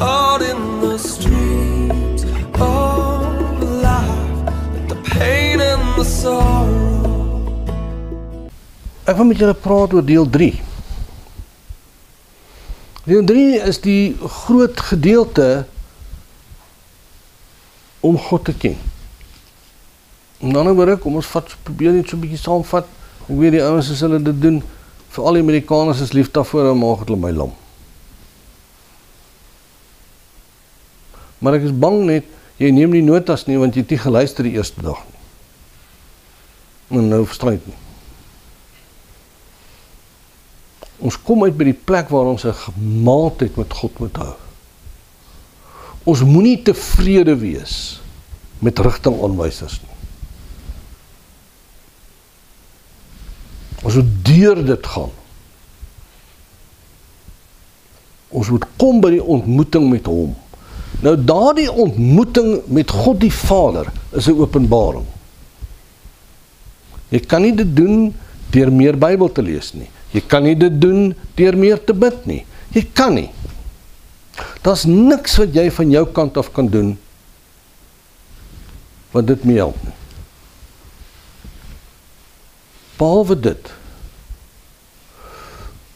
out in the streets of life, the pain and the sorrow. Ek wil met julle praat oor deel 3. Deel 3 is die groot gedeelte om God te ken. En dan oor kom ons probeer net so 'n bietjie saamvat. Ek weet die ouens as hulle dit doen, veral die Amerikaners is lief daarvoor en maak hulle my lam. Maar ek is bang net, jy neem nie notas nie, want jy het nie geluister die eerste dag nie. En nou verstaan ek nie. Ons kom uit by die plek waar ons 'n gemaaltheid met God moet hou. Ons moenie tevrede wees met rigtingaanwysers nie. Ons moet deur dit gaan. Ons moet kom by die ontmoeting met hom. Nou daardie ontmoeting met God die Vader is 'n openbaring. Jy kan nie dit doen deur meer Bybel te lees nie. Jy kan nie dit doen deur meer te bid nie. Jy kan nie. Daar's niks wat jy van jou kant af kan doen wat dit mee help nie. Behalwe dit,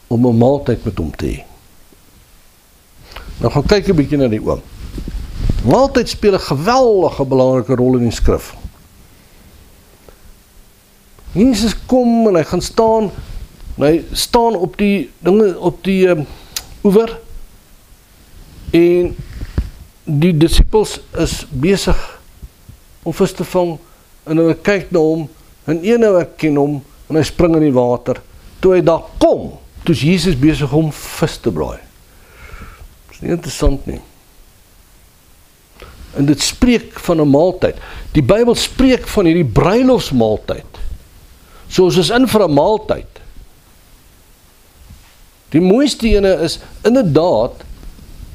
om 'n maaltyd met hom te hê. Nou gaan kyk 'n bietjie na die oom. Maaltyd speel 'n geweldige belangrike rol in die skrif. Jesus kom en hy gaan staan, en hy staan op die dinge op die oewer, en die disippels is besig om vis te vang, en hulle kyk na hom, en een herken hom, en hy spring in die water. Toe hy daar kom, toe is Jesus besig om vis te braai. Dat is nie interessant nie. En dit spreek van 'n maaltyd. Die Bybel spreek van hierdie bruilofsmaaltyd. So ons is in vir 'n maaltyd. Die mooiste ene is inderdaad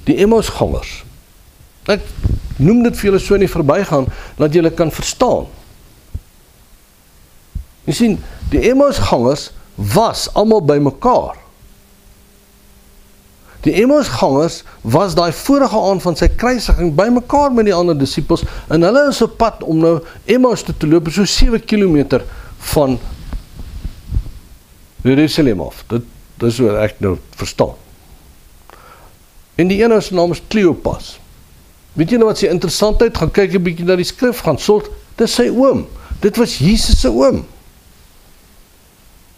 die Emmausgangers. Ek noem dit vir julle so nie verbygaan, dat julle kan verstaan. Jy sien, die Emmausgangers was almal by mekaar. Die Emmausgangers was daai vorige aand van sy kruisiging by mekaar met die ander disippels, en hulle is op pad om nou Emmaus te loop, so 7 kilometer van Jerusalem af. Dit is wat ek nou verstaan. En die ene se naam is Kleopas. Weet julle wat sy interessantheid? Gaan kyk 'n bietjie na die skrif, gaan sorg, dit is sy oom. Dit was Jesus se oom.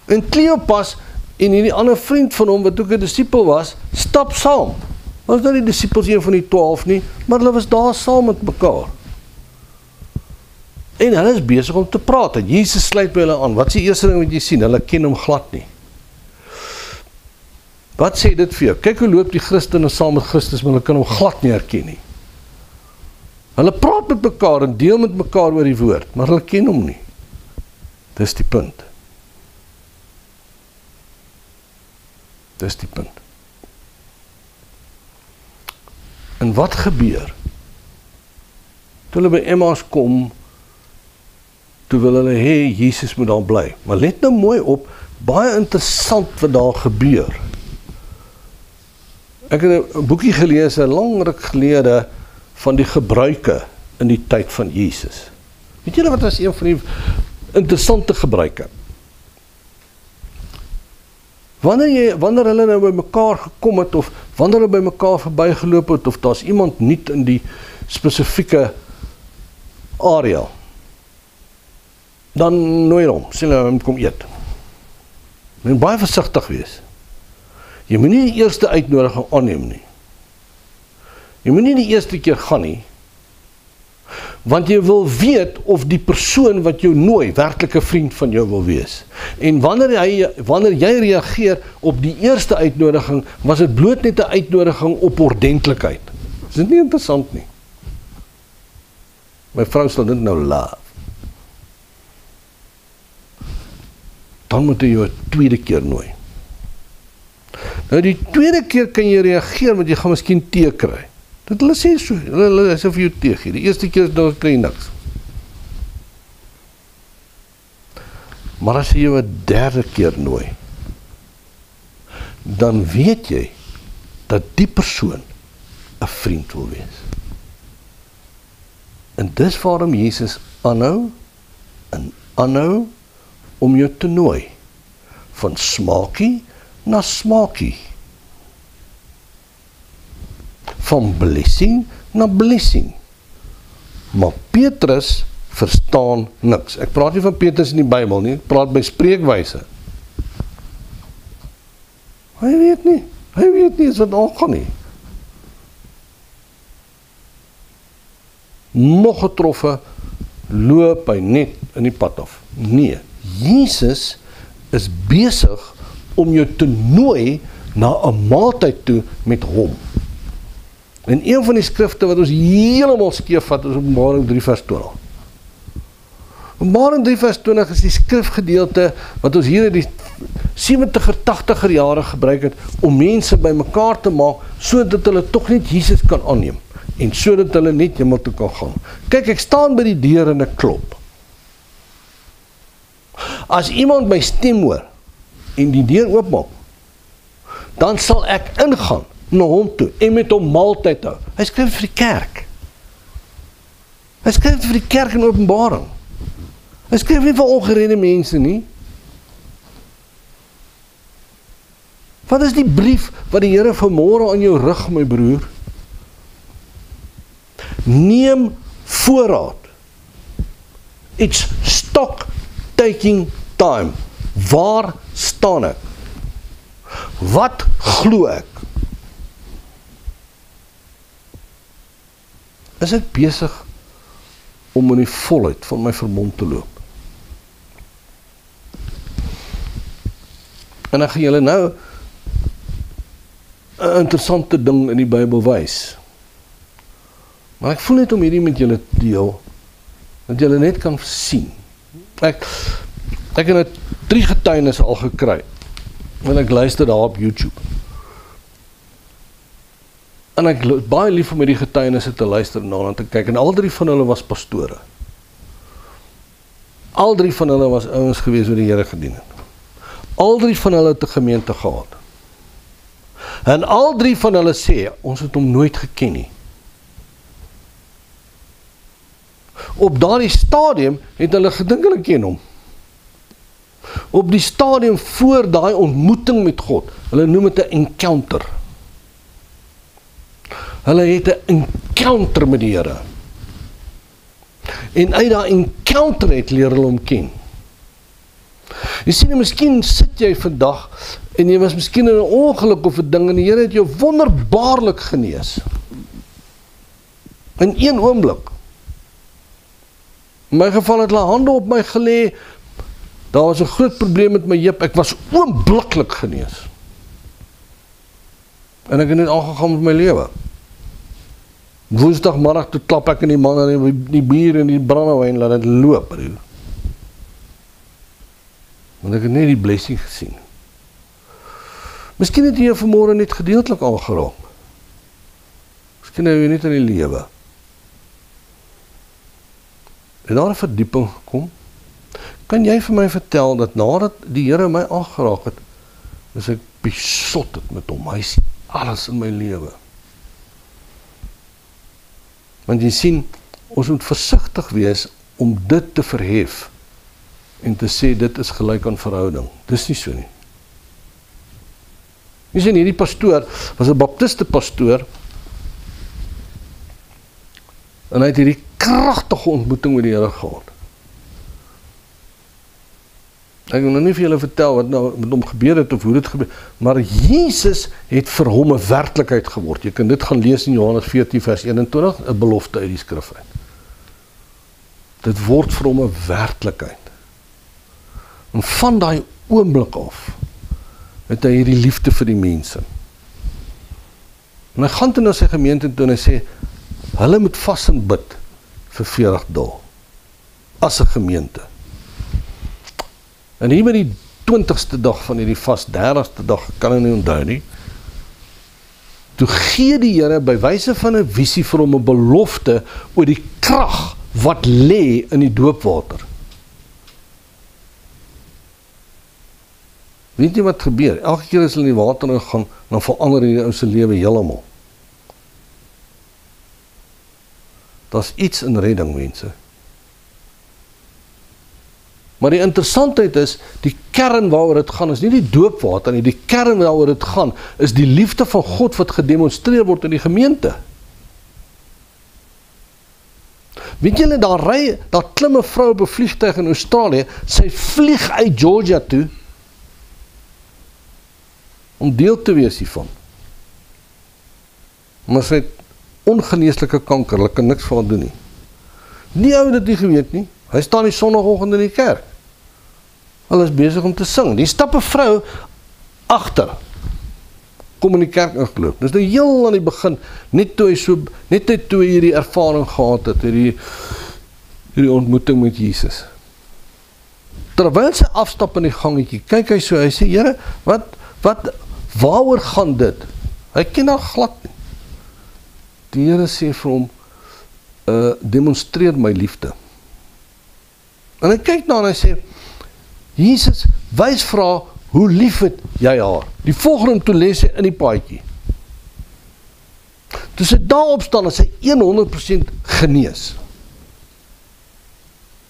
En Kleopas en hierdie ander vriend van hom, wat ook 'n disipel was, stap saam. Was nou die disipels een van die 12 nie, maar hulle was daar saam met mekaar. En hulle is besig om te praat, en Jesus sluit by hulle aan. Wat is die eerste ding wat jy sien? Hulle ken hom glad nie. Wat sê dit vir jou? Kyk hoe loop die Christene saam met Christus, maar hulle kan hom glad nie herken nie. Hulle praat met mekaar en deel met mekaar oor die woord, maar hulle ken hom nie. Dis die punt. Dis die punt. En wat gebeur? Toe hulle by Emmaus kom, toe wil hulle hê Jesus moet daar bly. Maar let nou mooi op, baie interessant wat daar gebeur. Ek het 'n boekie gelees, 'n lang ruk gelede, van die gebruike in die tyd van Jesus. Weet julle wat was een van die interessante gebruike? Wanneer hulle nou by mekaar gekom het, of wanneer hulle by mekaar verbygeloop het, of daar's iemand nuut in die spesifieke area, dan nooi hom, sê hulle hom kom eet. Moet baie versigtig wees. Jy moet nie die eerste uitnodiging aanneem nie. Jy moet nie die eerste keer gaan nie, want jy wil weet of die persoon wat jou nooi werklik 'n vriend van jou wil wees. En wanneer jy reageer op die eerste uitnodiging, was dit bloot net 'n uitnodiging op ordentlikheid. Is dit nie interessant nie? My vrou sal dit nou laaf. Dan moet jy jou 'n tweede keer nooi. Nou die tweede keer kan jy reageer, want jy gaan miskien tee kry. Dit hulle sê so, hulle sê vir jou tee gee. Die eerste keer is daar kry niks. Maar as jy jou 'n derde keer nooi, dan weet jy dat die persoon 'n vriend wil wees. En dis waarom Jesus aanhou en aanhou om jou te nooi, van smaakie na smaakie, van blessing na blessing. Maar Petrus verstaan niks. Ek praat nie van Petrus in die Bybel nie, ek praat by spreekwyse. Hy weet nie is wat aangaan nie. Nog getroffe, loop hy net in die pad af. Nee, Jesus is besig om jou te nooi na 'n maaltyd toe met hom. En een van die skrifte wat ons heeltemal skeef vat is Openbaring 3 vers 20. Openbaring 3 vers 20 is die skrifgedeelte wat ons hier in die 70er, 80er jare gebruik het om mense bymekaar te maak sodat hulle tog net Jesus kan aanneem en sodat hulle net hemel toe kan gaan. Kyk, ek staan by die deur en ek klop. As iemand my stem hoor en die deur oopmaak, dan sal ek ingaan na hom toe en met hom maaltyd hou. Hy skryf vir die kerk. Hy skryf vir die kerk in Openbaring. Hy skryf nie vir ongeredde mense nie. Wat is die brief wat die Here vanmôre aan jou rig, my broer? Neem voorraad. It's stock taking time. Waar staan ek? Wat glo ek? Is ek besig om in die volheid van my verbond te loop? En ek gaan julle nou 'n interessante ding in die Bybel wys. Maar ek voel net om hierdie met julle te deel, dat julle net kan sien. Ek het 3 getuienisse al gekry, en ek luister daar op YouTube. En ek is baie lief om hierdie getuienisse te luister en te kyk, en al 3 van hulle was pastore. Al 3 van hulle was ouens gewees wat die Here gedien het. Al 3 van hulle het 'n gemeente gehad. En al 3 van hulle sê, ons het hom nooit geken nie. Op daardie stadium het hulle gedink hulle ken hom. Op die stadium voor daai ontmoeting met God, hulle noem dit 'n encounter. Hulle het 'n encounter met die Here. En uit daai encounter het leer hulle hom ken. Jy sien, miskien sit jy vandag en jy was miskien in 'n ongeluk of 'n ding en die Here het jou wonderbaarlik genees. In een oomblik. In my geval het hulle hande op my gelê. Daar was 'n groot probleem met my heup. Ek was oombliklik genees. En ek het net aangegaan met my lewe. Woensdagmiddag toe klap ek in die man en die bier en die brandewyn laat dit loop, broer. Want ek het net die blessing gesien. Miskien het jy vanmôre net gedeeltelik aangeraak. Miskien het jy net in die lewe. En daar 'n verdieping gekom. Kan jy vir my vertel dat nadat die Here my aangeraak het, is ek besot het met hom. Hy sien alles in my lewe. Want jy sien, ons moet versigtig wees om dit te verhef en te sê dit is gelyk aan verhouding. Dis nie so nie. Jy sien, hierdie pastoor was 'n baptiste pastoor en hy het hierdie kragtige ontmoeting met die Here gehad. Ek wil nou nie vir julle vertel wat nou met hom gebeur het of hoe dit gebeur, maar Jesus het vir hom 'n werklikheid geword. Jy kan dit gaan lees in Johannes 14 vers 21, 'n belofte uit die skrif uit. Dit word vir hom 'n werklikheid. En van daai oomblik af het hy hierdie liefde vir die mense. En hy gaan toe na sy gemeente toe en hy sê, hulle moet vas en bid vir 40 dae as 'n gemeente. En hier by die 20ste dag van hierdie vas, 30ste dag, kan ek nie onthou nie, toe gee die Here by wyse van 'n visie vir hom 'n belofte oor die krag wat lê in die doopwater. Weet jy wat gebeur? Elke keer as hulle in die water ingaan, dan verander die ou se lewe heeltemal. Daar's iets in redding, mense. Maar die interessantheid is, die kern waaroor dit gaan, is nie die doopwater nie, die kern waaroor dit gaan, is die liefde van God wat gedemonstreer word in die gemeente. Weet julle, daar klim 'n vrou op 'n vliegtuig in Australië, sy vlieg uit Georgia toe, om deel te wees hiervan. Maar sy het ongeneeslike kanker, hulle kan niks van doen nie. Die ou het dit nie geweet nie, hy staan die sondagoggend in die kerk. Hulle is besig om te sing. Die stap 'n vrou agter, kom in die kerk ingeloop. Dis nou heel aan die begin, net toe hy hierdie ervaring gehad het, hierdie ontmoeting met Jesus. Terwyl sy afstap in die gangetjie, kyk hy so, hy sê, Here, waaroor gaan dit? Hy ken haar glad nie. Die Here sê vir hom, demonstreer my liefde. En hy kyk na en hy sê, Jesus, wys vir haar, hoe lief het jy haar? Die volgende toe lees hy in die paadjie. Toe sy daar opstaan, is hy 100% genees.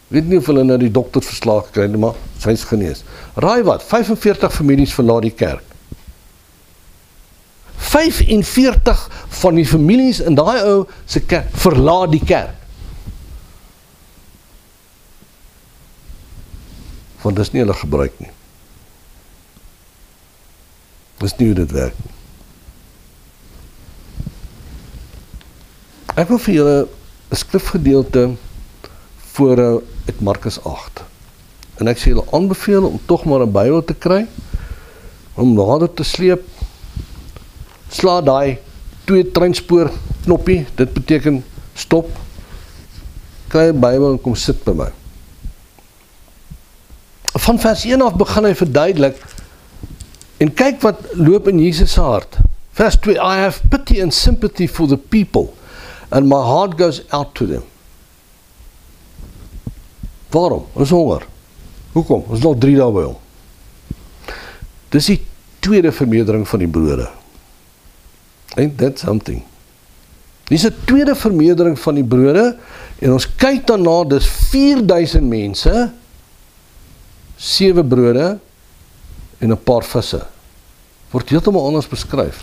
Weet nie of hulle nou die doktersverslag kry, maar sy is genees. Raai wat, 45 families verlaat die kerk. 45 van die families in daai ou se kerk verlaat die kerk. Want dis nie hulle gebruik nie. Dis nie hoe dit werk nie. Ek wil vir julle 'n skrifgedeelte voor uit Markus 8. En ek sê julle aanbeveel om tog maar 'n Bybel te kry, om nader te sleep. Sla daai 2 treinspoor knoppie, dit beteken stop. Kry 'n Bybel en kom sit by my. Van vers 1 af begin hy verduidelik, en kyk wat loop in Jesus se hart. Vers 2, I have pity and sympathy for the people, and my heart goes out to them. Waarom? Ons honger. Hoekom? Ons is al 3 dae by hom. Dis die tweede vermeerdering van die brode. Ain't that something? Dis 'n tweede vermeerdering van die brode, en ons kyk daarna, dis 4000 mense, 7 brode, en 'n paar visse. Word heeltemal anders beskryf.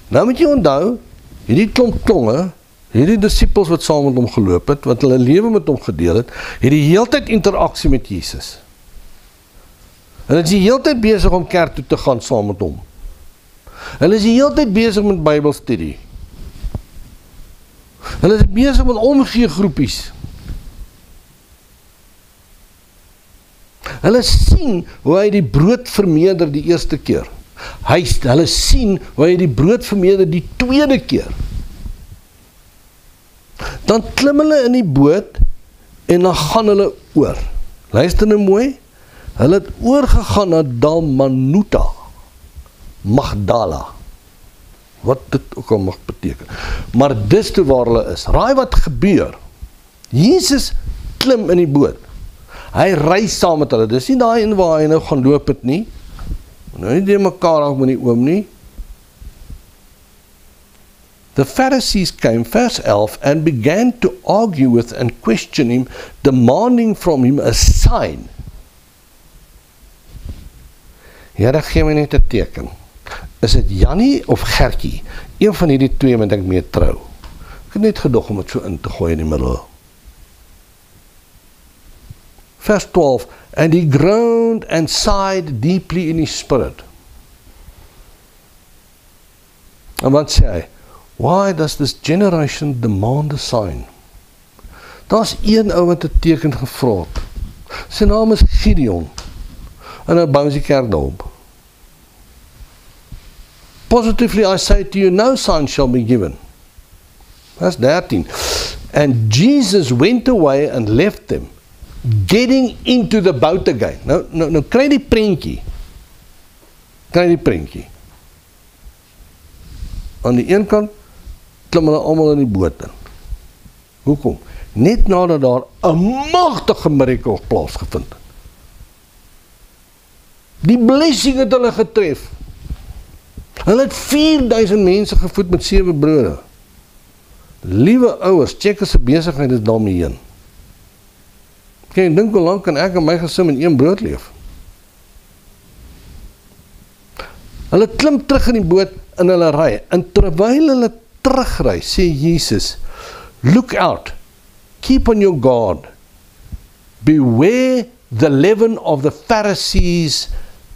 Nou moet jy onthou, hierdie klomp klonge, hierdie disippels wat saam met hom geloop het, wat hulle lewe met hom gedeel het, het die heeltyd interaksie met Jesus. Hulle is die heeltyd besig om kerk toe te gaan saam met hom. Hulle is die heeltyd besig met Bybelstudie. Hulle is besig met omgee groepies. Hulle sien hoe hy die brood vermeerder die eerste keer. Hulle sien hoe hy die brood vermeerder die tweede keer. Dan klim hulle in die boot en dan gaan hulle oor. Luister nou mooi. Hulle het oorgegaan na Dalmanuta, Magdala. Wat dit ook al mag beteken. Maar dis toe waar hulle is. Raai wat gebeur. Jesus klim in die boot. Hy reis saam met hulle. Dis nie daai een waar hy nou gaan loop het nie. Nou nie die mekaar af met die oom nie. The Pharisees came, verse 11, and began to argue with and question him, demanding from him a sign. Here, gee my net 'n teken. Is dit Jannie of Gertjie? Een van hierdie twee moet ek mee trou. Ek het net gedog om dit so in te gooi in die middel. Verse 12, and he groaned and sighed deeply in his spirit. En wat sê hy? Why does this generation demand a sign? Daar's een ou wat 'n teken gevra het. Sy naam is Gideon. En nou bou sy kerk daarop. Positively I say to you, no sign shall be given. Vers 13. And Jesus went away and left them, getting into the boat again. Nou kry die prentjie. Aan die een kant klim hulle almal in die boot in. Hoekom? Net nadat daar 'n magtige mirakel plaasgevind het. Die blessing het hulle getref. Hulle het 4000 mense gevoed met 7 brode. Liewe ouers, check as 'n besigheid is daarmee heen. Kyk, dink hoe lank kan ek en my gesin met een brood leef? Hulle klim terug in die boot en hulle ry. En terwyl hulle terugry, sê Jesus, look out, keep on your guard, beware the leaven of the Pharisees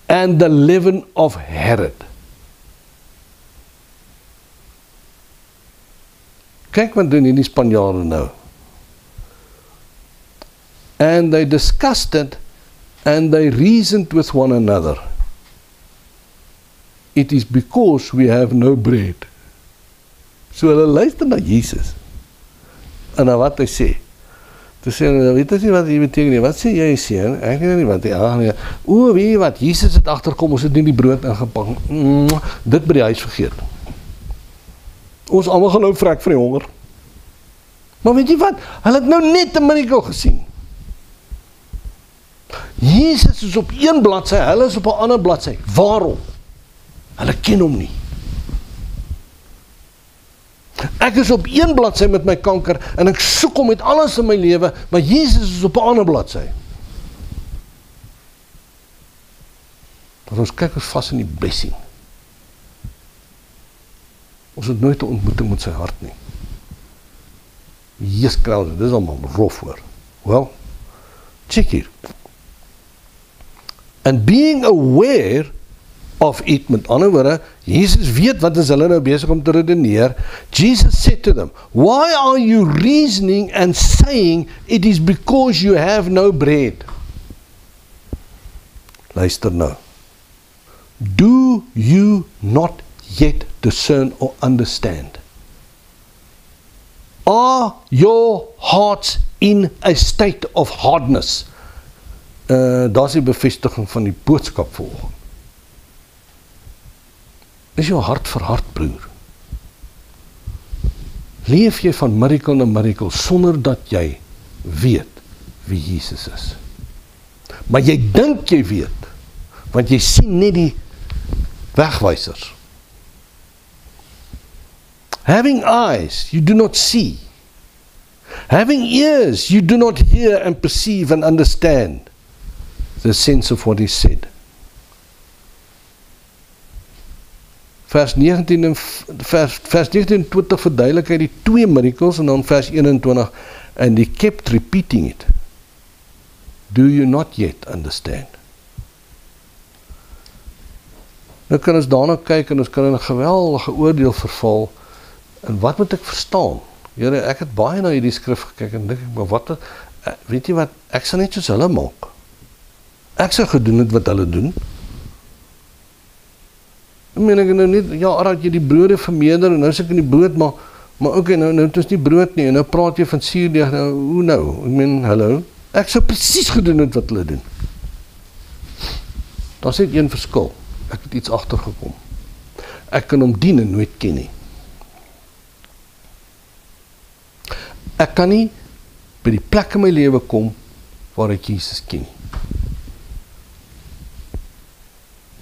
and the leaven of Herod. Kyk wat doen hierdie Spanjare nou. And they discussed it and they reasoned with one another. It is because we have no bread. So hulle luister na Jesus. En na wat hy sê. Toe sê hulle, weet jy wat dit beteken nie? Wat sê jy seun? Ek weet nie wat hy aangaan. O, weet jy wat? Jesus het agterkom, ons het nie die brood ingepak. Dit by die huis vergeet. Ons almal gaan nou vrek vir die honger. Maar weet jy wat? Hulle het nou net 'n miracle gesien. Jesus is op een bladsy, hulle is op 'n ander bladsy. Waarom? Hulle ken hom nie. Ek is op een bladsy met my kanker en ek soek hom met alles in my lewe, maar Jesus is op 'n ander bladsy. Want ons kyk ons vas in die blessing. Ons het nooit 'n ontmoeting met sy hart nie. Jesus Christus, dit is allemaal rof hoor. Wel, check hier. And being aware of it, met ander woorde, Jesus weet wat is hulle nou besig om te redeneer. Jesus said to them, why are you reasoning and saying it is because you have no bread? Luister nou. Do you not yet discern or understand? Are your hearts in a state of hardness? Daar is die bevestiging van die boodskap volgende. Is jou hart verhard, broer? Leef jy van miracle na miracle sonder dat jy weet wie Jesus is? Maar jy dink jy weet, want jy sien net die wegwysers. Having eyes, you do not see. Having ears, you do not hear and perceive and understand the sense of what is said. Vers 19 en vers 29 verduidelik hy die twee miracles en dan vers 21 and he kept repeating it. Do you not yet understand? Nou kan ons daarna kyk en ons kan in 'n geweldige oordeel verval. En wat moet ek verstaan? Here, ek het baie na hierdie skrif gekyk en dink ek, maar wat, weet jy wat, ek sal net soos hulle maak. Ek sal gedoen het wat hulle doen. Ek meen ek nou net, ja, raak jy die brode vermeerder en nou is ek in die brood, maar okay, nou het ons nie brood nie en nou praat jy van suurdeeg, nou, hoe nou? Ek meen, hallo, ek sal presies gedoen het wat hulle doen. Daar is net een verskil. Ek het iets agtergekom. Ek kan hom dien en nooit ken nie. Ek kan nie by die plek in my lewe kom waar ek Jesus ken nie.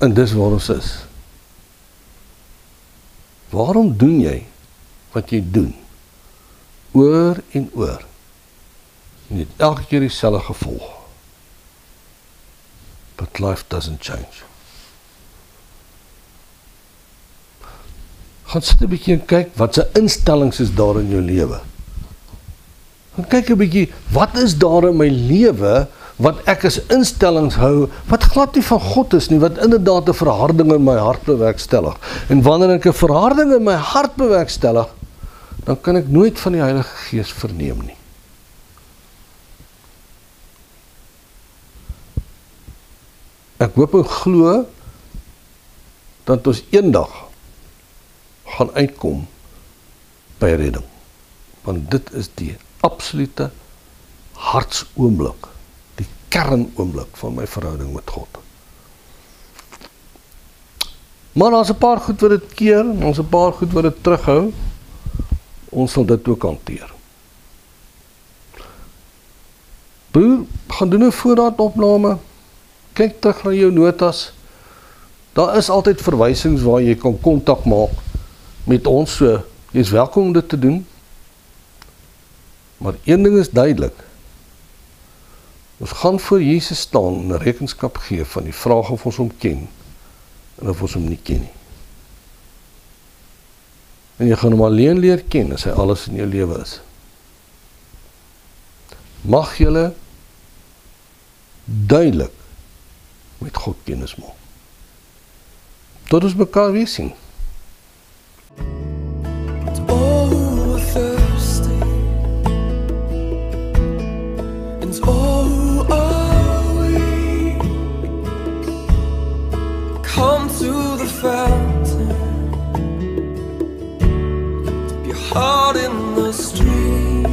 En dis waar ons is. Waarom doen jy wat jy doen? Oor en oor. En het elke keer dieselfde gevolg. But life doesn't change. Gaan sit 'n bietjie en kyk wat se instellings is daar in jou lewe. Gaan kyk 'n bietjie, wat is daar in my lewe wat ek as instellings hou, wat glad nie van God is nie, wat inderdaad 'n verharding in my hart bewerkstellig. En wanneer ek 'n verharding in my hart bewerkstellig, dan kan ek nooit van die Heilige Gees verneem nie. Ek hoop en glo dat ons eendag gaan uitkom by redding. Want dit is die absolute hartsoomblik, die kernoomblik van my verhouding met God. Maar daar's 'n paar goed wat dit keer, en ons 'n paar goed wat dit terughou. Ons sal dit ook hanteer. Broer, gaan doen 'n voorraadopname. Kyk terug na jou notas. Daar is altyd verwysings waar jy kan kontak maak met ons, so jy is welkom om dit te doen. Maar een ding is duidelik. Ons gaan voor Jesus staan en 'n rekenskap gee van die vraag of ons hom ken en of ons hom nie ken nie. En jy gaan hom alleen leer ken as hy alles in jou lewe is. Mag julle duidelik met God kennis maak. Tot ons mekaar weer sien. All who are thirsty, and all who are weak, come to the fountain, dip your heart in the stream.